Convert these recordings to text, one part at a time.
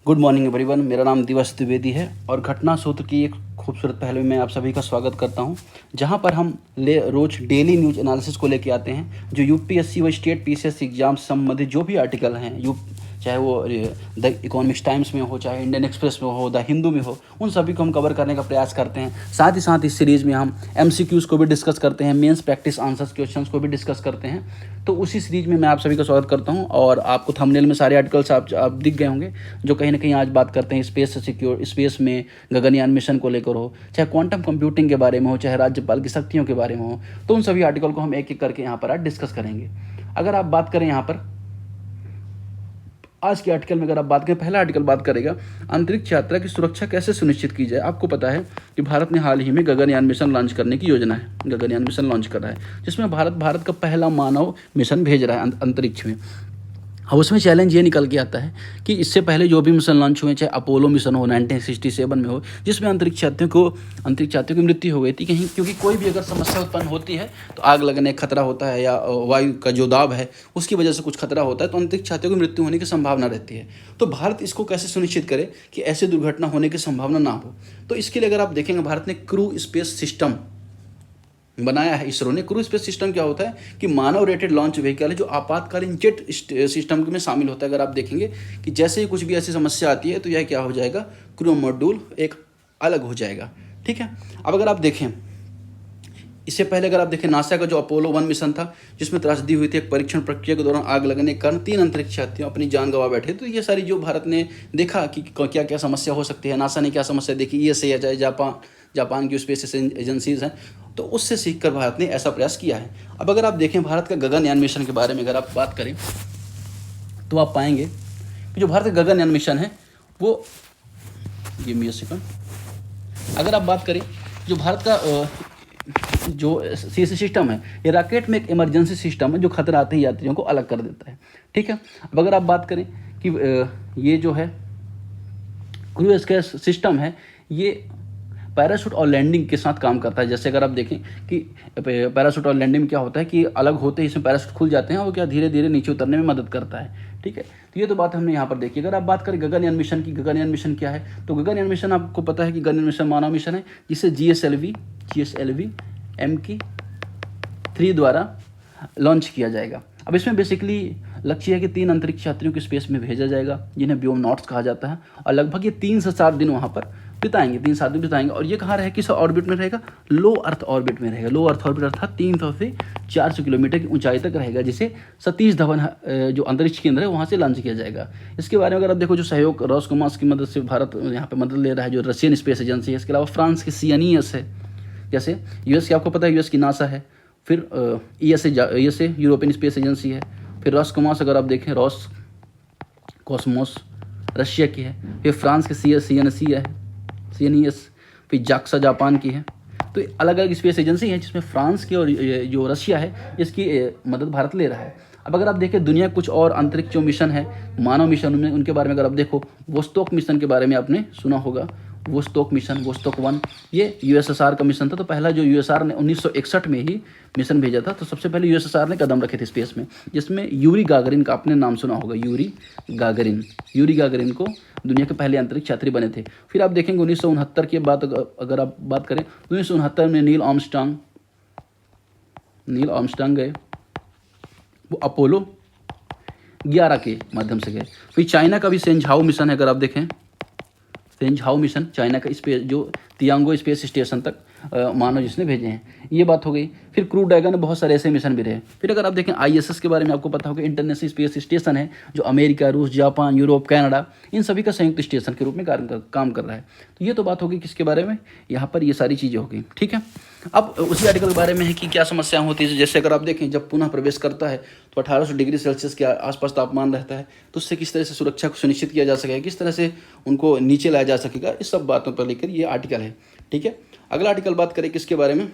Good morning everyone. मेरा नाम दिवस द्विवेदी है और घटना सूत्र की एक खूबसूरत पहलू में आप सभी का स्वागत करता हूं, जहां पर हम रोज डेली न्यूज एनालिसिस को लेके आते हैं। जो यूपीएससी व स्टेट पीसीएस एग्जाम से संबंधित जो भी आर्टिकल हैं, चाहे वो द इकोनॉमिक्स टाइम्स में हो, चाहे इंडियन एक्सप्रेस में हो, द हिंदू में हो, उन सभी को हम कवर करने का प्रयास करते हैं। साथ ही साथ इस सीरीज़ में हम एमसीक्यूज़ को भी डिस्कस करते हैं, मेंस प्रैक्टिस आंसर्स क्वेश्चंस को भी डिस्कस करते हैं। तो उसी सीरीज में मैं आप सभी का स्वागत करता हूं और आपको थंबनेल में सारे आर्टिकल्स आप दिख गए होंगे, जो कहीं ना कहीं आज बात करते हैं स्पेस से सिक्योर, स्पेस में गगनयान मिशन को लेकर हो, चाहे क्वांटम कंप्यूटिंग के बारे में हो, चाहे राज्यपाल की शक्तियों के बारे में हो। तो उन सभी आर्टिकल को हम एक एक करके यहाँ पर आज डिस्कस करेंगे। अगर आप बात करें यहाँ पर आज के आर्टिकल में, अगर आप बात करें, पहला आर्टिकल बात करेगा अंतरिक्ष यात्रा की सुरक्षा कैसे सुनिश्चित की जाए। आपको पता है कि भारत ने हाल ही में गगनयान मिशन लॉन्च करने की योजना है, गगनयान मिशन लॉन्च कर रहा है, जिसमें भारत का पहला मानव मिशन भेज रहा है अंतरिक्ष में। अब उसमें चैलेंज ये निकल के आता है कि इससे पहले जो भी मिशन लॉन्च हुए, चाहे अपोलो मिशन हो 1967 में हो, जिसमें अंतरिक्ष यात्रियों की मृत्यु हो गई थी कहीं, क्योंकि कोई भी अगर समस्या उत्पन्न होती है तो आग लगने का खतरा होता है, या वायु का जो दाब है उसकी वजह से कुछ खतरा होता है, तो अंतरिक्ष यात्रियों की मृत्यु होने की संभावना रहती है। तो भारत इसको कैसे सुनिश्चित करे कि ऐसी दुर्घटना होने की संभावना ना हो। तो इसके लिए अगर आप देखेंगे, भारत ने क्रू स्पेस सिस्टम बनाया है। इसरो ने क्रू स्पेस सिस्टम क्या होता है कि मानव रेटेड लॉन्च व्हीकल है, जो आपातकालीन जेट सिस्टम में शामिल होता है। अगर आप देखेंगे कि जैसे ही कुछ भी ऐसी समस्या आती है तो यह क्या हो जाएगा, क्रू मॉड्यूल एक अलग हो जाएगा। ठीक है। अब अगर आप देखें, इससे पहले अगर आप देखें नासा का जो अपोलो 1 मिशन था, जिसमें त्रासदी हुई थी, एक परीक्षण प्रक्रिया के दौरान आग लगने के कारण 3 अंतरिक्ष यात्रियों अपनी जान गंवा बैठे। तो ये सारी जो भारत ने देखा कि क्या क्या समस्या हो सकती है, नासा ने क्या समस्या देखी, ईएसए या चाहे जापान की स्पेस एजेंसीज हैं, तो उससे सीखकर भारत ने ऐसा प्रयास किया है। अब अगर आप देखें भारत का गगनयान मिशन के बारे में अगर आप बात करें, तो आप पाएंगे कि जो भारत का गगनयान मिशन है वो, गिव मी अ सेकंड, अगर आप बात करें जो भारत का जो सीएससी सिस्टम है, ये रॉकेट में एक इमरजेंसी सिस्टम है जो खतरा आते ही यात्रियों को अलग कर देता है। ठीक है। अब अगर आप बात करें कि ये जो है क्रू स्पेस सिस्टम है, ये पैराशूट और लैंडिंग के साथ काम करता है। जैसे अगर आप देखें कि पैराशूट और लैंडिंग में क्या होता है कि अलग होते ही इसमें पैराशूट खुल जाते हैं और क्या धीरे धीरे नीचे उतरने में मदद करता है। ठीक है। तो ये तो बात हमने यहाँ पर देखी। अगर आप बात करें गगनयान मिशन की, गगनयान मिशन क्या है, तो गगनयान मिशन आपको पता है कि गगनयान मिशन मानव मिशन है, जिसे GSLV M3 द्वारा लॉन्च किया जाएगा। अब इसमें बेसिकली लक्ष्य है कि 3 अंतरिक्ष यात्रियों को स्पेस में भेजा जाएगा, जिन्हें व्योमनॉट्स कहा जाता है, और लगभग ये 3 से 7 दिन वहाँ पर बिताएंगे, 3-7 दिन बिताएंगे। और ये कहाँ रहे, किस ऑर्बिट में रहेगा, लो अर्थ ऑर्बिट में रहेगा। लो अर्थ ऑर्बिट अर्थात 300 से 400 किलोमीटर की ऊंचाई तक रहेगा, जिसे सतीश धवन जो अंतरिक्ष केंद्र है वहाँ से लॉन्च किया जाएगा। इसके बारे में अगर आप देखो, जो सहयोग रॉसकॉमॉस की मदद से भारत यहाँ पे मदद ले रहा है, जो रशियन स्पेस एजेंसी है। इसके अलावा फ्रांस की CNES है, जैसे यूएस की आपको पता है, यूएस की नासा है, फिर ESA यूरोपियन स्पेस एजेंसी है, फिर रॉसकॉमॉस अगर आप देखें, रॉस कॉस्मोस रशिया की है, फिर फ्रांस की CNES, फिर जाक्सा जापान की है। तो अलग अलग स्पेस एजेंसी हैं, जिसमें फ्रांस की और जो रशिया है, इसकी मदद भारत ले रहा है। अब अगर आप देखें दुनिया कुछ और अंतरिक्ष जो मिशन है, मानव मिशन में, उनके बारे में अगर आप देखो, वोस्टोक मिशन के बारे में आपने सुना होगा। वोस्टोक मिशन, वोस्टोक 1, ये USSR का मिशन था। तो पहला जो USSR ने 1961 में ही मिशन भेजा था। तो सबसे पहले USSR ने कदम रखे थे स्पेस में, जिसमें यूरी गागरिन का आपने नाम सुना होगा। यूरी गागरिन को दुनिया के पहले अंतरिक्ष यात्री बने थे। फिर आप देखेंगे 1969 की बात अगर आप बात करें, 1969 में नील आर्मस्ट्रांग गए, वो अपोलो 11 के माध्यम से गए। फिर चाइना का भी सेंझाओ मिशन है, अगर आप देखें, सेंझाओ मिशन चाइना का स्पेस, जो तियांगो स्पेस स्टेशन तक मानव जिसने भेजे हैं, ये बात हो गई। फिर क्रू ड्रैगन में बहुत सारे ऐसे मिशन भी रहे। फिर अगर आप देखें ISS के बारे में, आपको पता होगा, इंटरनेशनल स्पेस स्टेशन है, जो अमेरिका, रूस, जापान, यूरोप, कनाडा, इन सभी का संयुक्त स्टेशन के रूप में काम कर रहा है। तो ये तो बात होगी किसके बारे में, यहाँ पर ये सारी चीज़ें हो गई। ठीक है। अब उसी आर्टिकल के बारे में है कि क्या समस्याएं होती है। जैसे अगर आप देखें, जब पुनः प्रवेश करता है तो 1800 डिग्री सेल्सियस के आसपास तापमान रहता है, तो उससे किस तरह से सुरक्षा को सुनिश्चित किया जा सकेगा, किस तरह से उनको नीचे लाया जा सकेगा, इस सब बातों पर लेकर ये आर्टिकल है। ठीक है। अगला आर्टिकल बात करें किसके बारे में,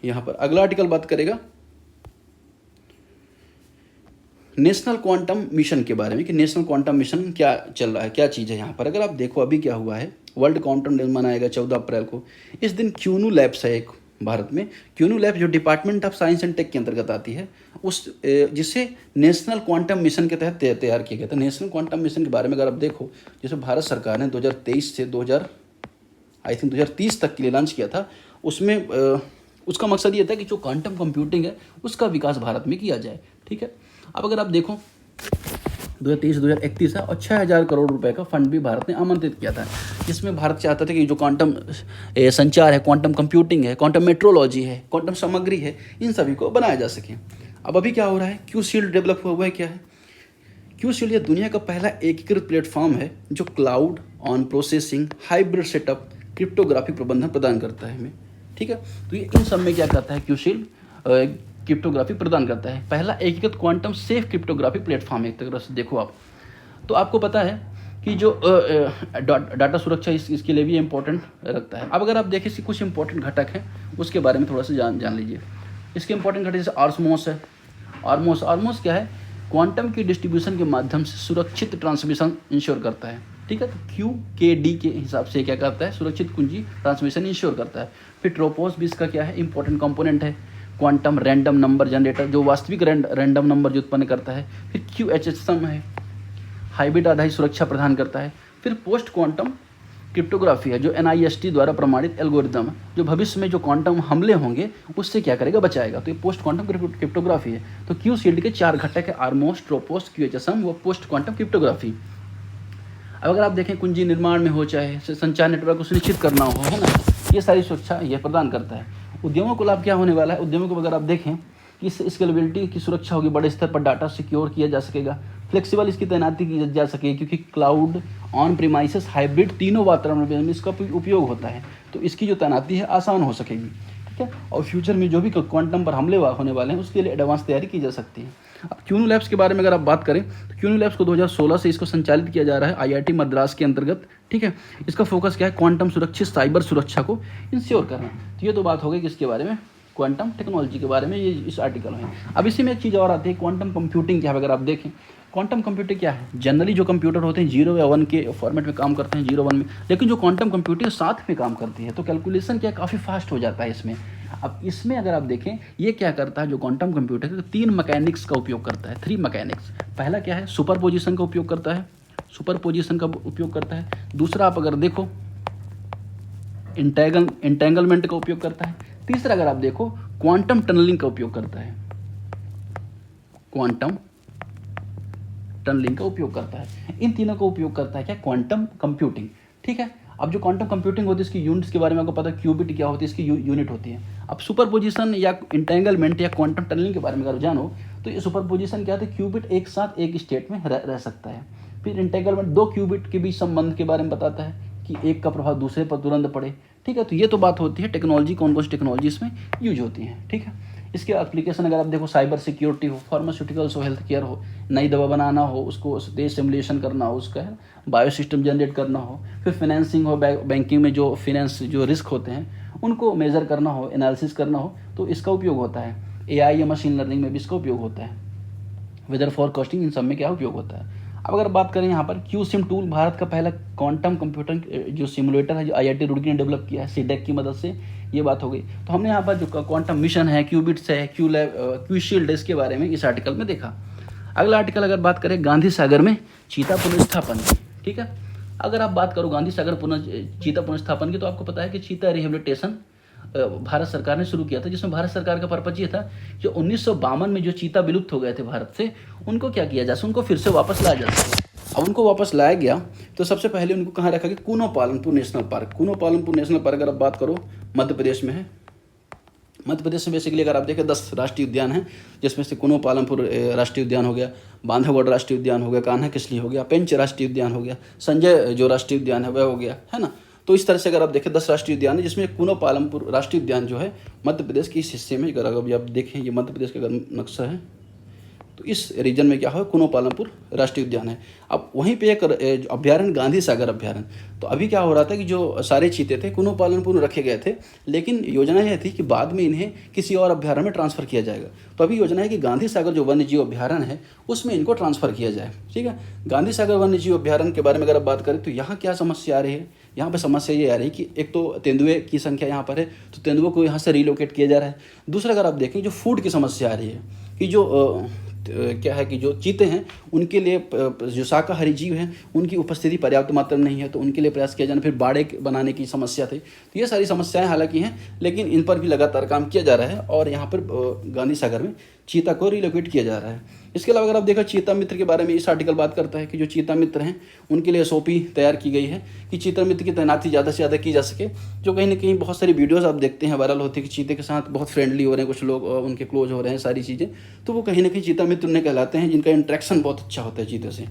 यहाँ पर अगला आर्टिकल बात करेगा नेशनल क्वांटम मिशन के बारे में, कि नेशनल क्वांटम मिशन क्या चल रहा है, क्या चीज़ है। यहाँ पर अगर आप देखो, अभी क्या हुआ है, वर्ल्ड क्वांटम डे मनाएगा 14 अप्रैल को। इस दिन क्यूनू लैब्स है, एक भारत में क्यूनू लैब जो department of science and tech के अंतर्गत आती है, उस जिसे नेशनल क्वांटम मिशन के तहत तैयार किया गया था। नेशनल क्वांटम मिशन के बारे में अगर आप देखो, जैसे भारत सरकार ने 2023 से 2030 तक के लिए लॉन्च किया था, उसमें उसका मकसद ये था कि जो क्वांटम कंप्यूटिंग है उसका विकास भारत में किया जाए। ठीक है, अब अगर आप देखो 2023-2031 है और 6,000 करोड़ रुपए का फंड भी भारत ने आमंत्रित किया था, जिसमें भारत चाहता था कि जो क्वांटम संचार है, क्वांटम कंप्यूटिंग है, क्वांटम मेट्रोलॉजी है, क्वांटम सामग्री है, इन सभी को बनाया जा सके। अब अभी क्या हो रहा है, क्यू शील्ड डेवलप हुआ है। क्या है क्यू शील्ड? ये दुनिया का पहला एकीकृत प्लेटफॉर्म है जो cloud on processing, hybrid setup, cryptographic प्रबंधन प्रदान करता है हमें। ठीक है, तो ये इन सब में क्या करता है, क्यू शील्ड क्रिप्टोग्राफी प्रदान करता है। पहला एकीकृत क्वांटम सेफ क्रिप्टोग्राफी प्लेटफॉर्म है एक तरह से देखो आप। तो आपको पता है कि जो डाटा सुरक्षा इसके लिए भी इम्पोर्टेंट रखता है। अब अगर आप देखें इसके कुछ इंपॉर्टेंट घटक हैं, उसके बारे में थोड़ा सा जान लीजिए। इसके इंपॉर्टेंट घटक जैसे आर्मोस है। आर्मोस क्या है? क्वांटम की डिस्ट्रीब्यूशन के माध्यम से सुरक्षित ट्रांसमिशन इंश्योर करता है। ठीक है, तो QKD के हिसाब से क्या करता है, सुरक्षित कुंजी ट्रांसमिशन इंश्योर करता है। फिर ट्रोपोस भी इसका क्या है, इंपॉर्टेंट कंपोनेंट है। क्वांटम रैंडम नंबर जनरेटर जो वास्तविक रैंडम नंबर जो उत्पन्न करता है। फिर QHSM है, हाइब्रिड आधारित सुरक्षा प्रदान करता है। फिर पोस्ट क्वांटम क्रिप्टोग्राफी है जो NIST द्वारा प्रमाणित एल्गोरिदम है, जो भविष्य में जो क्वांटम हमले होंगे उससे क्या करेगा, बचाएगा। तो ये पोस्ट क्वांटम क्रिप्टोग्राफी है। तो क्यू शील्ड के 4 घटक है, आर्मोस, ट्रोपोस, QHSM व पोस्ट क्वांटम क्रिप्टोग्राफी। अब अगर आप देखें कुंजी निर्माण में हो, चाहे संचार नेटवर्क को सुनिश्चित करना हो, है ना, ये सारी सुरक्षा यह प्रदान करता है। उद्यमों को लाभ क्या होने वाला है? उद्यमों को अगर आप देखें कि स्केलेबिलिटी की सुरक्षा होगी, बड़े स्तर पर डाटा सिक्योर किया जा सकेगा, फ्लेक्सिबल इसकी तैनाती की जा सकेगी, क्योंकि क्लाउड, ऑन प्रीमाइसेस, हाइब्रिड तीनों वातावरण में इसका उपयोग होता है, तो इसकी जो तैनाती है आसान हो सकेगी। ठीक है, और फ्यूचर में जो भी क्वांटम पर हमले होने वाले हैं उसके लिए एडवांस तैयारी की जा सकती है। अब क्यूनू लैब्स के बारे में अगर आप बात करें तो क्यूनू लैब्स को 2016 से इसको संचालित किया जा रहा है IIT मद्रास के अंतर्गत। ठीक है, इसका फोकस क्या है, क्वांटम सुरक्षित साइबर सुरक्षा को इंश्योर करना। तो ये तो बात हो गई किसके बारे में, क्वांटम टेक्नोलॉजी के बारे में, ये इस आर्टिकल में। अब इसी में एक चीज़ और आती है, क्वांटम कंप्यूटिंग क्या है। अगर आप देखें क्वांटम कंप्यूटिंग क्या है, जनरली जो कंप्यूटर होते हैं 0 या 1 के फॉर्मेट में काम करते हैं, 0 1 में, लेकिन जो क्वांटम कंप्यूटिंग 7 में काम करती है, तो कैलकुलेशन क्या काफ़ी फास्ट हो जाता है इसमें। अब इसमें अगर आप देखें ये क्या करता है, जो क्वांटम कंप्यूटर है 3 मैकेनिक्स का उपयोग करता है, 3 मैकेनिक्स। पहला क्या है, सुपर पोजिशन का उपयोग करता है, सुपर पोजिशन का उपयोग करता है। दूसरा आप अगर देखो इंटेंगलमेंट का उपयोग करता है। तीसरा अगर आप देखो क्वांटम टनलिंग का उपयोग करता है, क्वांटम टनलिंग का उपयोग करता है। इन तीनों का उपयोग करता है क्या, क्वांटम कंप्यूटिंग। ठीक है, अब जो क्वांटम कंप्यूटिंग होती है इसकी यूनिट्स के बारे में आपको पता है, क्यूबिट क्या होती है, इसकी यूनिट होती है। अब सुपरपोजिशन या इंटेंगलमेंट या क्वांटम टनलिंग के बारे में अगर जानो तो ये सुपरपोजिशन क्या होता है, क्यूबिट एक साथ एक स्टेट में रह सकता है। फिर इंटेंगलमेंट 2 क्यूबिट के बीच संबंध के बारे में बताता है कि एक का प्रभाव दूसरे पर तुरंत पड़े। ठीक है, तो ये तो बात होती है टेक्नोलॉजी, कौन कौन सी टेक्नोलॉजी इसमें यूज होती है। ठीक है, इसके एप्लीकेशन अगर आप देखो साइबर सिक्योरिटी हो, फार्मास्यूटिकल्स हो, हेल्थ केयर हो, नई दवा बनाना हो, उसको तेज सिमुलेशन करना हो, उसका है बायो सिस्टम जनरेट करना हो, फिर फाइनेंसिंग हो, बैंकिंग में जो फाइनेंस जो रिस्क होते हैं उनको मेजर करना हो, एनालिसिस करना हो, तो इसका उपयोग होता है। AI या मशीन लर्निंग में भी इसका उपयोग होता है। वेदर फोरकास्टिंग, इन सब में क्या उपयोग होता है। अब अगर बात करें यहाँ पर QSIM टूल, भारत का पहला क्वांटम कंप्यूटर जो सिमुलेटर है जो IIT रुड़की ने डेवलप किया है CDEC की मदद से, ये बात हो गई। तो हमने यहाँ पर जो क्वांटम मिशन है, क्यूबिट्स है, क्यू शील्ड, इसके बारे में इस आर्टिकल में देखा। अगला आर्टिकल अगर बात करें गांधी सागर में चीता पुनर्स्थापन की। ठीक है, अगर आप बात करो गांधी सागर चीता पुनर्स्थापन की, तो आपको पता है कि चीता रिहेबिलिटेशन भारत सरकार ने शुरू किया था, जिसमें भारत सरकार का पर्पज ये था कि 1952 में जो चीता विलुप्त हो गए थे भारत से, उनको क्या किया जाए, उनको फिर से वापस लाया जा सके। अब उनको वापस लाया गया तो सबसे पहले उनको कहाँ रखा गया, Kuno Palampur national park. Kuno Palampur national park अगर आप बात करो मध्य प्रदेश में है। मध्य प्रदेश में बेसिकली अगर आप देखें 10 राष्ट्रीय उद्यान हैं, जिसमें से कूनो पालमपुर राष्ट्रीय उद्यान हो गया, बांधवगढ़ राष्ट्रीय उद्यान हो गया, कान्हा किसली हो गया, पेंच राष्ट्रीय उद्यान हो गया, संजय जो राष्ट्रीय उद्यान है वह हो गया, है ना। तो इस तरह से अगर आप देखें 10 राष्ट्रीय उद्यान है, जिसमें कूनो पालमपुर राष्ट्रीय उद्यान जो है मध्य प्रदेश के इस हिस्से में, अगर अभी आप देखें ये मध्य प्रदेश का अगर नक्शा है तो इस रीजन में क्या है, कूनो पालमपुर राष्ट्रीय उद्यान है। अब वहीं पे एक अभ्यारण्य गांधी सागर अभ्यारण्य। तो अभी क्या हो रहा था कि जो सारे चीते थे कूनो पालमपुर में रखे गए थे, लेकिन योजना यह थी कि बाद में इन्हें किसी और अभ्यारण्य में ट्रांसफ़र किया जाएगा। तो अभी योजना है कि गांधी सागर जो वन्य जीव अभ्यारण्य है उसमें इनको ट्रांसफ़र किया जाए। ठीक है, गांधी सागर वन्य जीव अभ्यारण्य के बारे में अगर आप बात करें तो यहाँ क्या समस्या आ रही है यहाँ पे समस्या ये आ रही है कि एक तो तेंदुए की संख्या यहाँ पर है, तो तेंदुओं को यहाँ से रिलोकेट किया जा रहा है। दूसरा अगर आप देखें जो फूड की समस्या आ रही है कि जो क्या है कि जो चीते हैं उनके लिए जो शाकाहारी जीव हैं उनकी उपस्थिति पर्याप्त मात्रा में नहीं है, तो उनके लिए प्रयास किया जाना, फिर बाड़े बनाने की समस्या थी। तो ये सारी समस्याएं हालांकि हैं, लेकिन इन पर भी लगातार काम किया जा रहा है और यहाँ पर गांधी सागर में चीता को रिलोकेट किया जा रहा है। इसके अलावा अगर आप देखो चीता मित्र के बारे में इस आर्टिकल बात करता है कि जो चीता मित्र हैं उनके लिए एसओपी तैयार की गई है कि चीता मित्र की तैनाती ज़्यादा से ज़्यादा की जा सके। जो कहीं ना कहीं बहुत सारी वीडियोस आप देखते हैं वायरल होती है कि चीते के साथ बहुत फ्रेंडली हो रहे हैं कुछ लोग, उनके क्लोज हो रहे हैं सारी चीज़ें, तो वो कहीं ना कहीं चीता मित्र उन्हें कहलाते हैं जिनका इंट्रैक्शन बहुत अच्छा होता है चीते से।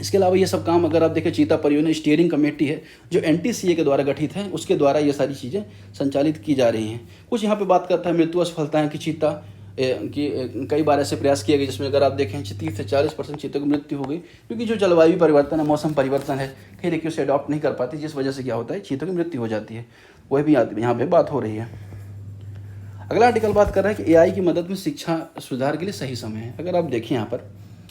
इसके अलावा ये सब काम अगर आप देखें चीता परियोजना स्टीयरिंग कमेटी है जो NTCA के द्वारा गठित है, उसके द्वारा ये सारी चीज़ें संचालित की जा रही हैं। कुछ यहाँ पे बात करता है मृत्यु असफलताएं कि चीता कि कई बार ऐसे प्रयास किए गए जिसमें अगर आप देखें 30 से 40% चीतों की मृत्यु हो गई, क्योंकि जो जलवायु परिवर्तन है, मौसम परिवर्तन है, कहीं देखिए उसे अडॉप्ट नहीं कर पाती, जिस वजह से क्या होता है चीतों की मृत्यु हो जाती है। वह भी यहाँ पे बात हो रही है। अगला आर्टिकल बात कर रहा है कि AI की मदद में शिक्षा सुधार के लिए सही समय है। अगर आप देखें यहाँ पर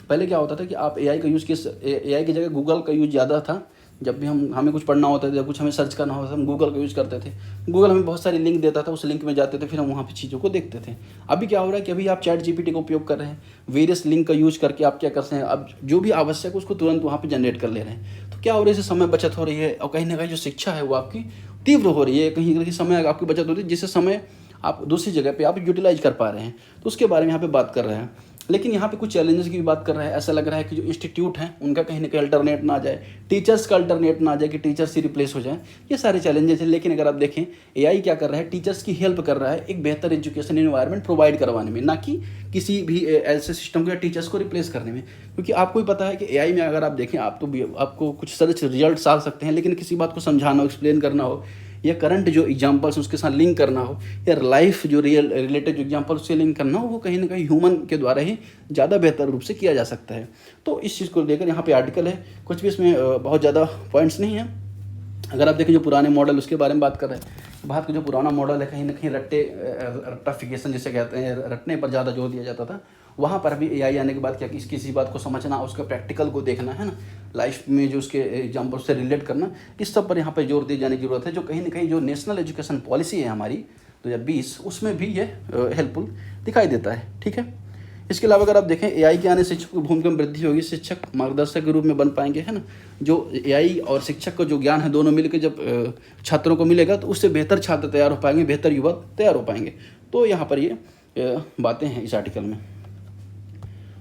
पहले क्या होता था कि आप AI का यूज़ AI की जगह गूगल का यूज़ ज़्यादा था। जब भी हमें कुछ पढ़ना होता था या कुछ हमें सर्च करना होता था हम गूगल का यूज़ करते थे। गूगल हमें बहुत सारी लिंक देता था, उस लिंक में जाते थे, फिर हम वहाँ पे चीज़ों को देखते थे। अभी क्या हो रहा है कि अभी आप ChatGPT का उपयोग कर रहे हैं, वेरियस लिंक का यूज़ करके आप क्या करते हैं, अब जो भी आवश्यक है उसको तुरंत वहाँ पर जनरेट कर ले रहे हैं। तो क्या हो रहा है, इससे समय बचत हो रही है और कहीं ना कहीं जो शिक्षा है वो आपकी तीव्र हो रही है, कहीं ना कहीं समय आपकी बचत हो रही है, जिससे समय आप दूसरी जगह पे आप यूटिलाइज कर पा रहे हैं। तो उसके बारे में यहाँ पे बात कर रहे हैं। लेकिन यहाँ पे कुछ चैलेंजेस की भी बात कर रहा है। ऐसा लग रहा है कि जो इंस्टीट्यूट हैं उनका कहीं ना कहीं अल्टरनेट ना आ जाए, टीचर्स का अल्टरनेट ना आ जाए कि टीचर्स ही रिप्लेस हो जाए, ये सारे चैलेंजेस हैं। लेकिन अगर आप देखें AI क्या कर रहा है, टीचर्स की हेल्प कर रहा है एक बेहतर एजुकेशन एनवायरनमेंट प्रोवाइड करवाने में, ना कि किसी भी ऐसे सिस्टम को या टीचर्स को रिप्लेस करने में। क्योंकि आपको ही पता है कि AI में अगर आप देखें आप तो आपको कुछ सर्च रिजल्ट आ सकते हैं, लेकिन किसी बात को समझाना हो, एक्सप्लेन करना हो, या करंट जो एग्जांपल्स उसके साथ लिंक करना हो, या लाइफ जो रिलेटेड जो एग्जांपल उससे लिंक करना हो, वो कहीं ना कहीं ह्यूमन के द्वारा ही ज़्यादा बेहतर रूप से किया जा सकता है। तो इस चीज़ को लेकर यहाँ पे आर्टिकल है, कुछ भी इसमें बहुत ज़्यादा पॉइंट्स नहीं है। अगर आप देखें जो पुराने मॉडल उसके बारे में बात कर रहे हैं, भारत का जो पुराना मॉडल है कहीं ना कहीं रट्टाफिकेशन जिसे कहते हैं, रटने पर ज़्यादा जोर दिया जाता था। वहाँ पर भी AI आने के बाद क्या किसी बात को समझना, उसका प्रैक्टिकल को देखना है ना, लाइफ में जो उसके एग्जाम्पल से रिलेट करना, इस सब पर यहाँ पर जोर दिए जाने की जरूरत है। जो कहीं ना कहीं जो नेशनल एजुकेशन पॉलिसी है हमारी 2020 उसमें भी ये हेल्पफुल दिखाई देता है। ठीक है। इसके अलावा अगर आप देखें AI के आने से शिक्षक की भूमिका में वृद्धि होगी, शिक्षक मार्गदर्शक के रूप में बन पाएंगे, है ना। जो AI और शिक्षक का जो ज्ञान है दोनों मिलकर जब छात्रों को मिलेगा तो उससे बेहतर छात्र तैयार हो पाएंगे, बेहतर युवा तैयार हो पाएंगे। तो यहाँ पर ये बातें हैं इस आर्टिकल में।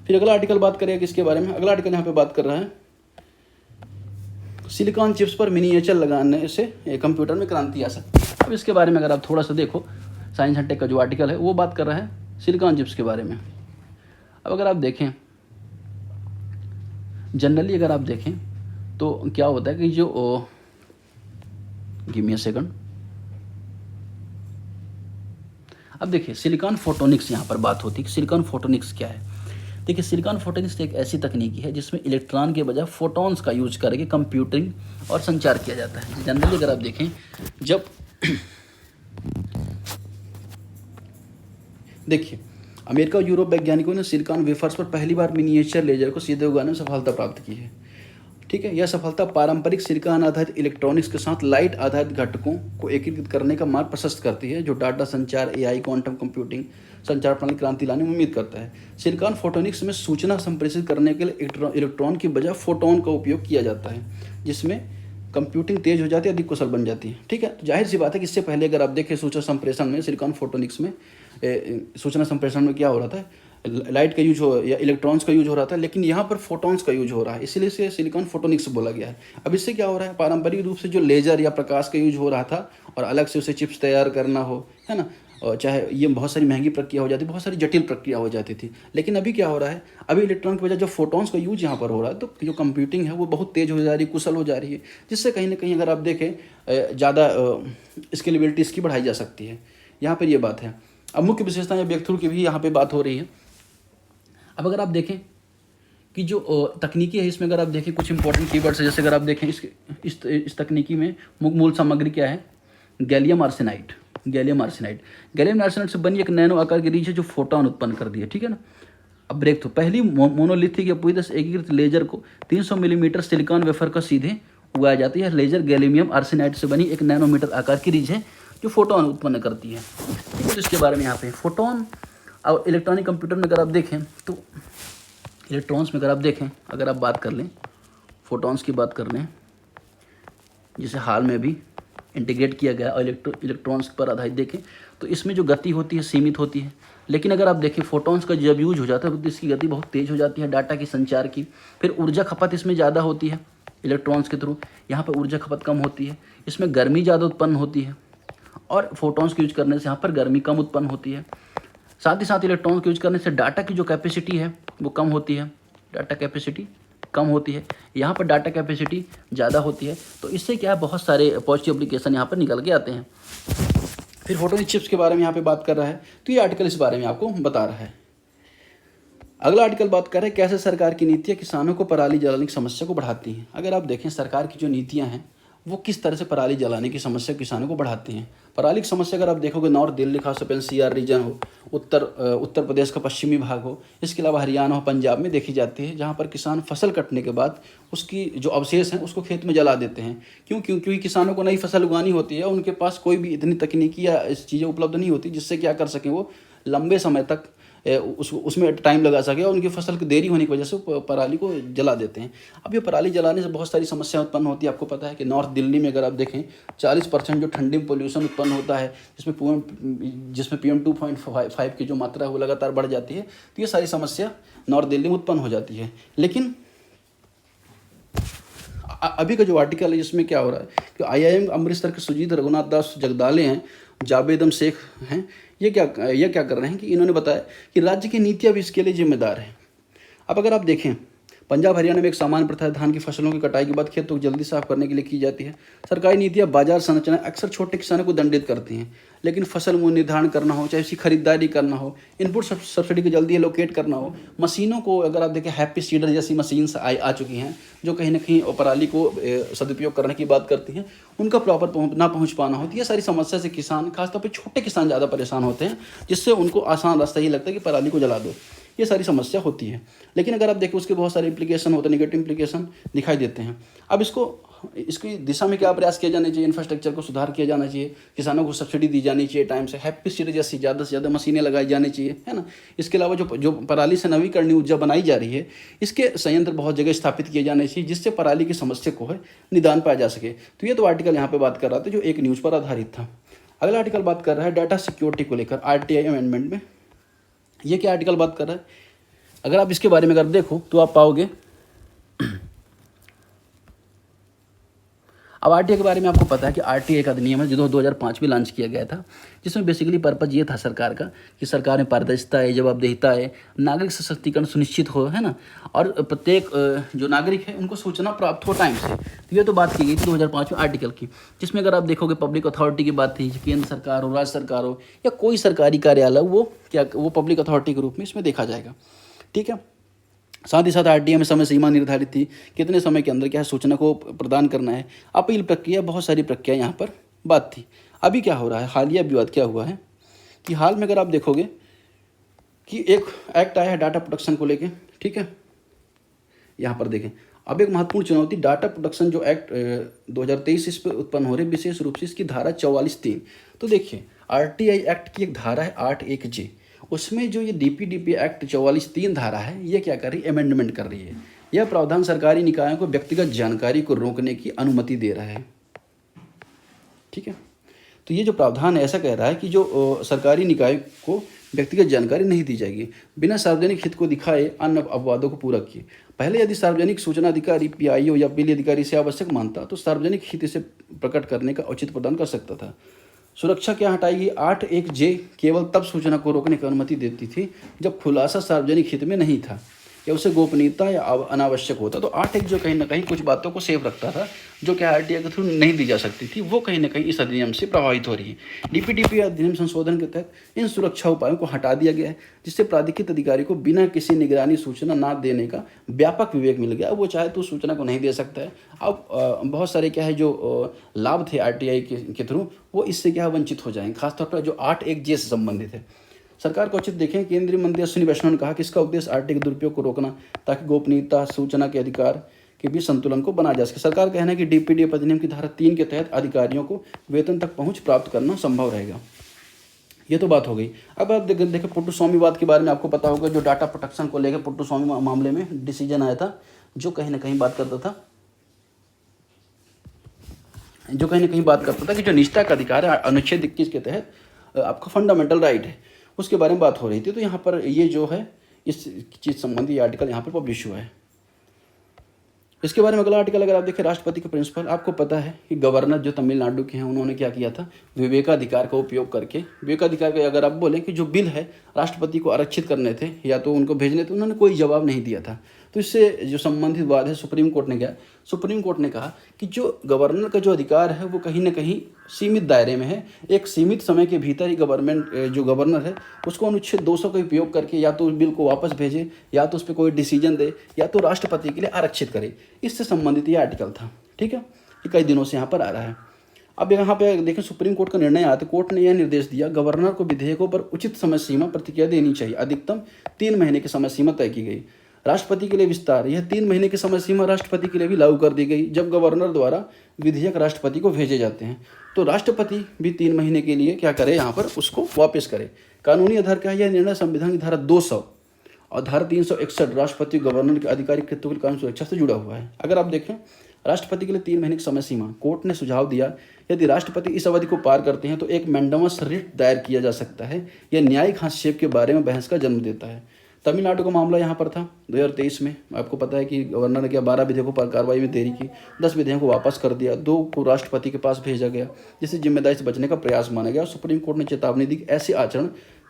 फिर अगला आर्टिकल बात करें किसके बारे में, अगला आर्टिकल यहाँ पे बात कर रहा है सिलिकॉन चिप्स पर मिनिएचर लगाने से कंप्यूटर में क्रांति आ सकती है। अब इसके बारे में अगर आप थोड़ा सा देखो, साइंस एंड टेक का जो आर्टिकल है वो बात कर रहा है सिलिकॉन चिप्स के बारे में। अब अगर आप देखें जनरली अगर आप देखें तो क्या होता है कि जो गिव मी अ सेकंड, अब देखिए सिलिकॉन फोटोनिक्स यहाँ पर बात होती है कि सिलिकॉन फोटोनिक्स क्या है। देखिए सिलिकॉन फोटोनिक्स एक ऐसी तकनीकी है जिसमें इलेक्ट्रॉन के बजाय फोटॉन्स का यूज करके कंप्यूटिंग और संचार किया जाता है। जनरली अगर आप देखें जब देखिए अमेरिका और यूरोप वैज्ञानिकों ने सिलिकॉन वेफर्स पर पहली बार मिनिएचर लेजर को सीधे उगाने में सफलता प्राप्त की है। ठीक है, यह सफलता पारंपरिक सिलिकॉन आधारित इलेक्ट्रॉनिक्स के साथ लाइट आधारित घटकों को एकीकृत करने का मार्ग प्रशस्त करती है, जो डाटा संचार, AI, क्वांटम कंप्यूटिंग, संचार प्रणाली क्रांति लाने में उम्मीद करता है। सिलिकॉन फोटोनिक्स में सूचना संप्रेषित करने के लिए इलेक्ट्रॉन की बजाय फोटोन का उपयोग किया जाता है, जिसमें कंप्यूटिंग तेज हो जाती है, अधिक कुशल बन जाती है। ठीक है, तो जाहिर सी बात है कि इससे पहले अगर आप देखें सूचना संप्रेषण में सिलिकॉन फोटोनिक्स में सूचना संप्रेषण में क्या हो रहा था, लाइट का यूज हो या इलेक्ट्रॉन्स का यूज हो रहा था, लेकिन यहाँ पर फोटॉन्स का यूज हो रहा है, इसीलिए इसे सिलिकॉन फोटोनिक्स बोला गया है। अब इससे क्या हो रहा है, पारंपरिक रूप से जो लेजर या प्रकाश का यूज हो रहा था और अलग से उसे चिप्स तैयार करना हो, है ना, और चाहे ये बहुत सारी महंगी प्रक्रिया हो जाती, बहुत सारी जटिल प्रक्रिया हो जाती थी। लेकिन अभी क्या हो रहा है, अभी इलेक्ट्रॉन की वजह जो फोटॉन्स का यूज यहाँ पर हो रहा है, तो जो कंप्यूटिंग है वो बहुत तेज हो जा रही है, कुशल हो जा रही है, जिससे कहीं ना कहीं अगर आप देखें ज़्यादा स्केलेबिलिटी इसकी बढ़ाई जा सकती है। यहाँ पर ये बात है। अब मुख्य विशेषताएं या ब्रेक थ्रू की भी यहाँ पे बात हो रही है। अब अगर आप देखें कि जो तकनीकी है इसमें अगर आप देखें कुछ इंपॉर्टेंट कीवर्ड्स है, जैसे अगर आप देखें इस तकनीकी में मूल सामग्री क्या है, गैलियम आर्सेनाइड। गैलियम आर्सेनाइड से बनी एक नैनो आकार की रीछ है जो फोटोन उत्पन्न कर दी है। ठीक है ना। अब ब्रेक थ्रू, पहली मोनोलिथिक या पूरी तरह से एकीकृत लेजर को 300 मिलीमीटर सिलिकॉन वेफर का सीधे उगाई जाती है। लेजर गैलियम आर्सेनाइड से बनी एक नैनोमीटर आकार की रिज है जो फोटोन उत्पन्न करती है। ठीक है, तो इसके बारे में यहाँ पे फोटोन और इलेक्ट्रॉनिक कंप्यूटर में अगर आप देखें तो इलेक्ट्रॉन्स में अगर आप देखें, अगर आप बात कर लें फोटॉन्स की बात कर लें, जिसे हाल में भी इंटीग्रेट किया गया और इलेक्ट्रॉन्स पर आधारित देखें तो इसमें जो गति होती है सीमित होती है। लेकिन अगर आप देखें फोटॉन्स का जब यूज हो जाता है तो इसकी गति बहुत तेज़ हो जाती है डाटा की संचार की। फिर ऊर्जा खपत इसमें ज़्यादा होती है इलेक्ट्रॉन्स के थ्रू, यहाँ पर ऊर्जा खपत कम होती है, इसमें गर्मी ज़्यादा उत्पन्न होती है और फोटॉन्स के यूज करने से यहाँ पर गर्मी कम उत्पन्न होती है। साथ ही साथ इलेक्ट्रॉन्स के यूज करने से डाटा की जो कैपेसिटी है वो कम होती है, डाटा कैपेसिटी कम होती है, यहाँ पर डाटा कैपेसिटी ज़्यादा होती है। तो इससे क्या है, बहुत सारे पॉजिटिव एप्लीकेशन यहाँ पर निकल के आते हैं। फिर फोटोनिक चिप्स के बारे में यहाँ पे बात कर रहा है, तो ये आर्टिकल इस बारे में आपको बता रहा है। अगला आर्टिकल बात कर रहे हैं कैसे सरकार की नीतियाँ किसानों को पराली जलाने की समस्या को बढ़ाती हैं। अगर आप देखें सरकार की जो नीतियाँ हैं वो किस तरह से पराली जलाने की समस्या किसानों को बढ़ाती हैं। पराली की समस्या अगर आप देखोगे नॉर्थ दिल्ली खासतौर पर एनसीआर रीजन हो, उत्तर प्रदेश का पश्चिमी भाग हो, इसके अलावा हरियाणा हो, पंजाब में देखी जाती है, जहाँ पर किसान फसल कटने के बाद उसकी जो अवशेष हैं उसको खेत में जला देते हैं। क्योंकि किसानों को नई फसल उगानी होती है, उनके पास कोई भी इतनी तकनीकी या इस चीज़ें उपलब्ध नहीं होती जिससे क्या कर सकें वो लंबे समय तक उसमें टाइम लगा सके और उनकी फसल की देरी होने की वजह से पराली को जला देते हैं। अब ये पराली जलाने से बहुत सारी समस्या उत्पन्न होती है। आपको पता है कि नॉर्थ दिल्ली में अगर आप देखें 40% जो ठंडी पोल्यूशन उत्पन्न होता है, जिसमें PM 2.5 की जो मात्रा है वो लगातार बढ़ जाती है। तो ये सारी समस्या नॉर्थ दिल्ली में उत्पन्न हो जाती है। लेकिन अभी का जो आर्टिकल है जिसमें क्या हो रहा है कि IIM अमृतसर के सुजीत रघुनाथ दास जगदाले हैं, जावेदम शेख हैं, ये क्या कर रहे हैं कि इन्होंने बताया कि राज्य की नीतियाँ भी इसके लिए जिम्मेदार हैं। अब अगर आप देखें पंजाब हरियाणा में एक सामान्य प्रथा है, धान की फसलों की कटाई के बाद खेतों को जल्दी साफ करने के लिए की जाती है। सरकारी नीतियाँ बाजार संरचना अक्सर छोटे किसानों को दंडित करती हैं, लेकिन फसल मूल्य निर्धारण करना हो, चाहे उसकी खरीदारी करना हो, इनपुट सब्सिडी को जल्दी एलोकेट करना हो, मशीनों को अगर आप देखें हैप्पी सीडर जैसी मशीन आ चुकी हैं जो कहीं ना कहीं पराली को सदुपयोग करने की बात करती हैं, उनका प्रॉपर ना पहुँच पाना हो, तो ये सारी समस्या से किसान खासतौर पर छोटे किसान ज़्यादा परेशान होते हैं, जिससे उनको आसान रास्ता ही लगता है कि पराली को जला दो। ये सारी समस्या होती है। लेकिन अगर आप देखें उसके बहुत सारे इम्प्लीकेशन होते हैं, नेगेटिव इम्प्लीकेशन दिखाई देते हैं। अब इसकी दिशा में क्या प्रयास किया जाना चाहिए, इंफ्रास्ट्रक्चर को सुधार किया जाना चाहिए, किसानों को सब्सिडी दी जानी चाहिए टाइम से, हैप्पी सीडर जैसी ज़्यादा से ज़्यादा मशीनें लगाई जानी चाहिए, है ना। इसके अलावा जो पराली से नवीकरणीय ऊर्जा बनाई जा रही है, इसके संयंत्र बहुत जगह स्थापित किए जाने चाहिए, जिससे पराली की समस्या को है निदान पाया जा सके। तो ये तो आर्टिकल यहाँ पर बात कर रहा था जो एक न्यूज़ पर आधारित था। अगला आर्टिकल बात कर रहा है डाटा सिक्योरिटी को लेकर RTI अमेंडमेंट में। ये क्या आर्टिकल बात कर रहा है, अगर आप इसके बारे में अगर देखो तो आप पाओगे। अब RTI के बारे में आपको पता है कि RTI का अधिनियम है जो 2005 में लॉन्च किया गया था, जिसमें बेसिकली पर्पज़ ये था सरकार का कि सरकार में पारदर्शिता है, जवाबदेहिता है, नागरिक सशक्तिकरण सुनिश्चित हो, है ना, और प्रत्येक जो नागरिक है उनको सूचना प्राप्त हो टाइम से। तो ये तो बात की गई थी 2005 में आर्टिकल की, जिसमें अगर आप देखोगे पब्लिक अथॉरिटी की बात थी, केंद्र सरकार हो, राज्य सरकार हो या कोई सरकारी कार्यालय, वो पब्लिक अथॉरिटी के रूप में इसमें देखा जाएगा। ठीक है, साथ ही साथ RTI में समय सीमा निर्धारित थी, कितने समय के अंदर क्या है सूचना को प्रदान करना है, अपील प्रक्रिया, बहुत सारी प्रक्रिया यहाँ पर बात थी। अभी क्या हो रहा है, हालिया विवाद क्या हुआ है कि हाल में अगर आप देखोगे कि एक एक्ट आया है डाटा प्रोटेक्शन को लेके। ठीक है, यहाँ पर देखें अब एक महत्वपूर्ण चुनौती डाटा प्रोटेक्शन जो एक्ट 2023 इस पर उत्पन्न हो रही है, विशेष रूप से इसकी धारा 44(3). तो देखिए RTI एक्ट की एक धारा है 8(1)(j), उसमें जो ये DPDP एक्ट 44(3) धारा है, ये क्या कर रही है, अमेंडमेंट कर रही है। यह प्रावधान सरकारी निकायों को व्यक्तिगत जानकारी को रोकने की अनुमति दे रहा है। ठीक है, तो ये जो प्रावधान है ऐसा कह रहा है कि जो सरकारी निकाय को व्यक्तिगत जानकारी नहीं दी जाएगी बिना सार्वजनिक हित को दिखाए अन्य अपवादों को पूरा किए। पहले यदि सार्वजनिक सूचना अधिकारी PIO या अपील अधिकारी से आवश्यक मानता तो सार्वजनिक हित से प्रकट करने का औचित्य प्रदान कर सकता था। सुरक्षा क्या हटाएगी, 8(1)(j) केवल तब सूचना को रोकने की अनुमति देती थी जब खुलासा सार्वजनिक हित में नहीं था या उसे गोपनीयता या अनावश्यक होता। तो 8(1) जो कहीं ना कहीं कुछ बातों को सेव रखता था जो कि RTI के थ्रू नहीं दी जा सकती थी, वो कहीं ना कहीं इस अधिनियम से प्रभावित हो रही है। DPDP अधिनियम संशोधन के तहत इन सुरक्षा उपायों को हटा दिया गया है, जिससे प्राधिकृत अधिकारी को बिना किसी निगरानी सूचना ना देने का व्यापक विवेक मिल गया। अब वो चाहे तो सूचना को नहीं दे सकता है। अब बहुत सारे क्या है जो लाभ थे RTI के थ्रू, वो इससे क्या वंचित हो जाएंगे, खासतौर पर जो 8(1)(j) से संबंधित है। सरकार को उचित देखें, केंद्रीय मंत्री अश्विनी वैष्णव ने कहा कि इसका उद्देश्य RTI के दुरुपयोग को रोकना ताकि गोपनीयता, सूचना के अधिकार के बीच संतुलन को बनाया जा सके। सरकार का कहना है कि डीपीडीएफ अधिनियम की धारा 3 के तहत अधिकारियों को वेतन तक पहुंच प्राप्त करना संभव रहेगा। ये तो बात हो गई। अब आप देखें पुट्टुस्वामीवाद के बारे में आपको पता होगा, जो डाटा प्रोटेक्शन को लेकर पुट्टुस्वामी मामले में डिसीजन आया था, जो कहीं ना कहीं बात करता था कि जो निजता का अधिकार है अनुच्छेद 21 के तहत आपका फंडामेंटल राइट है, उसके बारे में बात हो रही थी। तो यहाँ पर ये जो है इस चीज़ संबंधी आर्टिकल यहाँ पर पब्लिश हुआ है। इसके बारे में अगला आर्टिकल अगर आप देखें, राष्ट्रपति के प्रिंसिपल, आपको पता है कि गवर्नर जो तमिलनाडु के हैं उन्होंने क्या किया था, विवेकाधिकार का उपयोग करके, विवेकाधिकार का अगर आप बोलें कि जो बिल है राष्ट्रपति को आरक्षित करने थे या तो उनको भेजने थे, उन्होंने कोई जवाब नहीं दिया था। तो इससे जो संबंधित वाद है सुप्रीम कोर्ट ने कहा कि जो गवर्नर का जो अधिकार है वो कहीं ना कहीं सीमित दायरे में है। एक सीमित समय के भीतर ही जो गवर्नर है उसको अनुच्छेद 200 का उपयोग करके या तो उस बिल को वापस भेजे, या तो उस पर कोई डिसीजन दे, या तो राष्ट्रपति के लिए आरक्षित करे। इससे संबंधित ये आर्टिकल था। ठीक है, ये कई दिनों से यहाँ पर आ रहा है। अब यहाँ पे देखें सुप्रीम कोर्ट का निर्णय आया तो कोर्ट ने यह निर्देश दिया, गवर्नर को विधेयकों पर उचित समय सीमा प्रतिक्रिया देनी चाहिए। अधिकतम 3 महीने की समय सीमा तय की गई। राष्ट्रपति के लिए विस्तार, यह 3 महीने की समय सीमा राष्ट्रपति के लिए भी लागू कर दी गई। जब गवर्नर द्वारा विधेयक राष्ट्रपति को भेजे जाते हैं तो राष्ट्रपति भी 3 महीने के लिए क्या करे, यहाँ पर उसको वापस करे। कानूनी आधार क्या है, यह निर्णय संविधान की धारा 200 और धारा 361 राष्ट्रपति गवर्नर के आधिकारिक कृत्यों की कानूनी सुरक्षा से जुड़ा हुआ है। अगर आप देखें राष्ट्रपति के लिए 3 महीने की समय सीमा, कोर्ट ने सुझाव दिया यदि राष्ट्रपति इस अवधि को पार करते हैं तो एक मैंडामस रिट दायर किया जा सकता है। यह न्यायिक हस्तक्षेप के बारे में बहस का जन्म देता है। तमिलनाडु का मामला यहाँ पर था 2023 में। आपको पता है कि गवर्नर ने क्या 12 विधेयकों पर कार्रवाई में देरी की, 10 विधेयकों को वापस कर दिया, 2 को राष्ट्रपति के पास भेजा गया, जिससे जिम्मेदारी से बचने का प्रयास माना गया। सुप्रीम कोर्ट ने चेतावनी दी कि ऐसे आचरण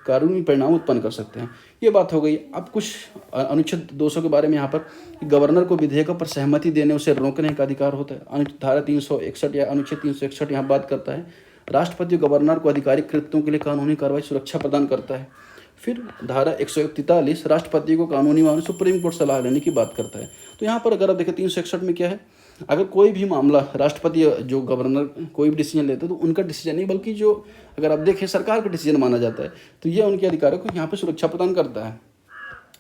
कानूनी परिणाम उत्पन्न कर सकते हैं। ये बात हो गई। अब कुछ अनुच्छेद 200 के बारे में यहाँ पर, गवर्नर को विधेयकों पर सहमति देने उसे रोकने का अधिकार होता है। धारा 361 या अनुच्छेद 361 यहाँ बात करता है राष्ट्रपति गवर्नर को आधिकारिक कृत्यों के लिए कानूनी कार्रवाई सुरक्षा प्रदान करता है। फिर धारा 143 राष्ट्रपति को कानूनी मामले सुप्रीम कोर्ट सलाह लेने की बात करता है। तो यहाँ पर अगर आप देखें 361 में क्या है, अगर कोई भी मामला राष्ट्रपति जो गवर्नर कोई भी डिसीजन लेते हैं तो उनका डिसीजन नहीं बल्कि जो अगर आप देखें सरकार का डिसीजन माना जाता है, तो ये उनके अधिकारों को यहाँ पर सुरक्षा प्रदान करता है।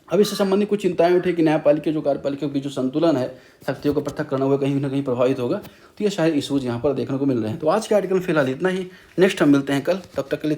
अब इससे संबंधित कुछ चिंताएं उठी कि न्यायपालिका जो कार्यपालिका के बीच जो संतुलन है, शक्तियों का पृथक करना हुआ कहीं ना कहीं प्रभावित होगा। तो ये शायद इशूज़ यहाँ पर देखने को मिल रहे हैं। तो आज के आर्टिकल में फिलहाल इतना ही। नेक्स्ट हम मिलते हैं कल, तब तक के लिए